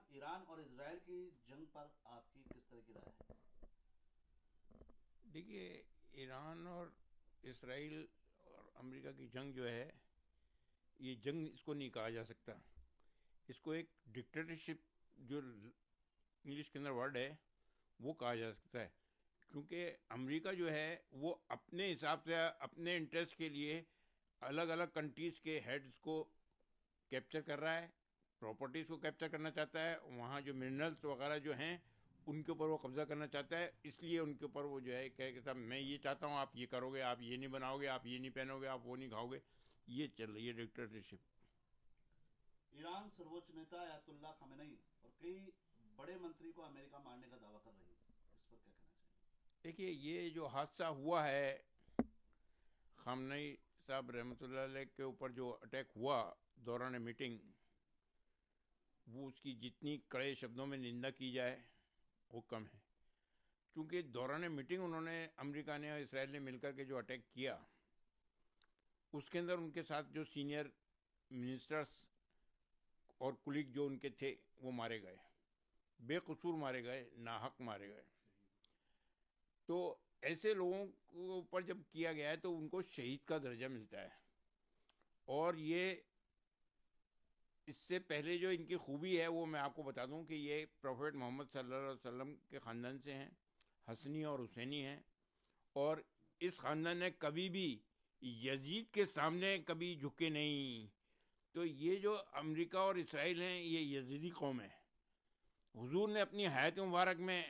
ایران اور اسرائیل کی جنگ پر آپ کی کس طرح کی رائے ہے؟ دیکھیے، ایران اور اسرائیل اور امریکہ کی جنگ جو ہے، یہ جنگ اس کو نہیں کہا جا سکتا. اس کو ایک ڈکٹیٹرشپ جو انگلش کے اندر ورڈ ہے وہ کہا جا سکتا ہے. کیونکہ امریکہ جو ہے وہ اپنے حساب سے اپنے انٹرسٹ کے لیے الگ الگ کنٹریز کے ہیڈز کو کیپچر کر رہا ہے، پراپرٹیز کو کیپچر کرنا چاہتا ہے، وہاں جو منرلس وغیرہ جو ہیں ان کے اوپر وہ قبضہ کرنا چاہتا ہے. اس لیے ان کے اوپر وہ جو ہے کہ صاحب میں یہ چاہتا ہوں، آپ یہ کرو گے، آپ یہ نہیں بناؤ گے، آپ یہ نہیں پہنو گے، آپ وہ نہیں کھاؤ گے. یہ چل رہی ہے ڈکٹیٹرشپ. ایران سرووچ نیتا آیت اللہ خامنئی اور کئی بڑے منتری کو امریکہ مارنے کا دعویٰ کر رہی ہے، اس پر کیا کہنا چاہیے؟ دیکھیے، یہ جو حادثہ ہوا ہے خامنئی صاحب رحمۃ اللہ علیہ کے اوپر جو اٹیک ہوا دوران میٹنگ، وہ اس کی جتنی کڑے شبدوں میں نندا کی جائے وہ کم ہے. چونکہ دوران میٹنگ انہوں نے امریکہ نے اور اسرائیل نے مل کر کے جو اٹیک کیا، اس کے اندر ان کے ساتھ جو سینئر منسٹرز اور کلیگ جو ان کے تھے وہ مارے گئے، بے قصور مارے گئے، ناحق مارے گئے. تو ایسے لوگوں کو اوپر جب کیا گیا ہے تو ان کو شہید کا درجہ ملتا ہے. اور یہ اس سے پہلے جو ان کی خوبی ہے وہ میں آپ کو بتا دوں کہ یہ پروفیٹ محمد صلی اللہ علیہ وسلم کے خاندان سے ہیں، حسنی اور حسینی ہیں. اور اس خاندان نے کبھی بھی یزید کے سامنے کبھی جھکے نہیں. تو یہ جو امریکہ اور اسرائیل ہیں یہ یزیدی قوم ہے. حضور نے اپنی حیات مبارک میں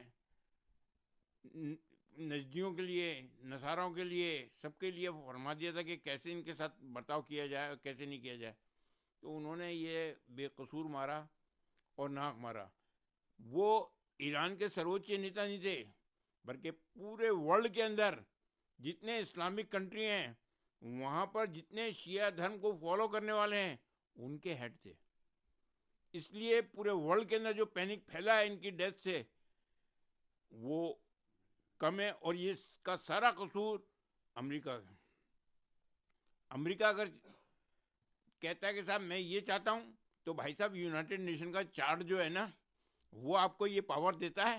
نجدیوں کے لیے، نصاراؤں کے لیے، سب کے لیے فرما دیا تھا کہ کیسے ان کے ساتھ برتاؤ کیا جائے اور کیسے نہیں کیا جائے. تو انہوں نے یہ بے قصور مارا اور ناحق مارا. وہ ایران کے سروچ نیتا نہیں تھے، بلکہ پورے ورلڈ کے اندر جتنے اسلامک کنٹری ہیں وہاں پر جتنے شیعہ دھرم کو فالو کرنے والے ہیں ان کے ہیڈ تھے. اس لیے پورے ورلڈ کے اندر جو پینک پھیلا ہے ان کی ڈیتھ سے وہ کم ہے. اور یہ کا سارا قصور امریکہ کا. امریکہ اگر کہتا ہے کہ صاحب میں یہ چاہتا ہوں، تو بھائی صاحب یونائٹڈ نیشن کا چارٹ جو ہے نا وہ آپ کو یہ پاور دیتا ہے.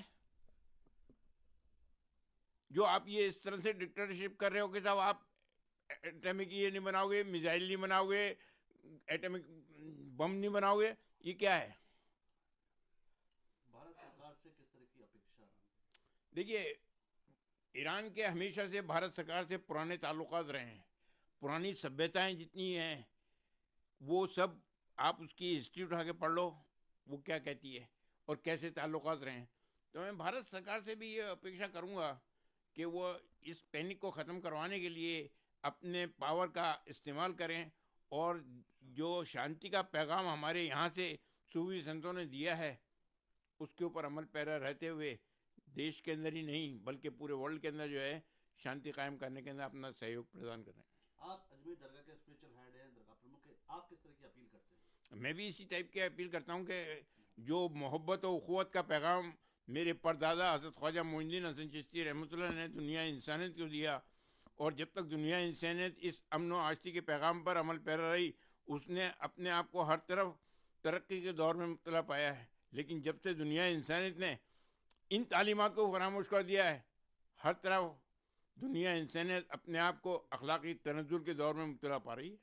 جو آپ یہ اس طرح سے ڈکٹیٹرشپ کر رہے ہو کہ صاحب آپ ایٹمک یہ نہیں بناؤ گے، میزائل نہیں بناؤ گے، ایٹمک بم نہیں بناؤ گے، یہ کیا ہے؟ بھارت سرکار سے کس طرح کی اپیکشا؟ دیکھیے، ایران کے ہمیشہ سے بھارت سرکار سے پرانے تعلقات رہے ہیں. پرانی سبھیتائیں جتنی ہیں وہ سب آپ اس کی ہسٹری اٹھا کے پڑھ لو، وہ کیا کہتی ہے اور کیسے تعلقات رہے ہیں. تو میں بھارت سرکار سے بھی یہ اپیکشا کروں گا کہ وہ اس پینک کو ختم کروانے کے لیے اپنے پاور کا استعمال کریں، اور جو شانتی کا پیغام ہمارے یہاں سے صوفی سنتوں نے دیا ہے اس کے اوپر عمل پیرا رہتے ہوئے دیش کے اندر ہی نہیں بلکہ پورے ورلڈ کے اندر جو ہے شانتی قائم کرنے کے اندر اپنا سہیوگ پردان کریں. آپ اجمیر درگاہ کے اسپریچل ہیڈ ہیں، درگاہ پرمکھ ہیں، آپ کس طرح کی اپیل کرتے ہیں؟ میں بھی اسی ٹائپ کی اپیل کرتا ہوں کہ جو محبت و اخوت کا پیغام میرے پردادا حضرت خواجہ معین الدین حسن چشتی رحمۃ اللہ نے دنیا انسانیت کو دیا، اور جب تک دنیا انسانیت اس امن و آشتی کے پیغام پر عمل پیرا رہی اس نے اپنے آپ کو ہر طرف ترقی کے دور میں مبتلا پایا ہے. لیکن جب سے دنیا انسانیت نے ان تعلیمات کو فراموش کر دیا ہے، ہر طرف دنیا انسانیت اپنے آپ کو اخلاقی تنزل کے دور میں مبتلا پا رہی ہے.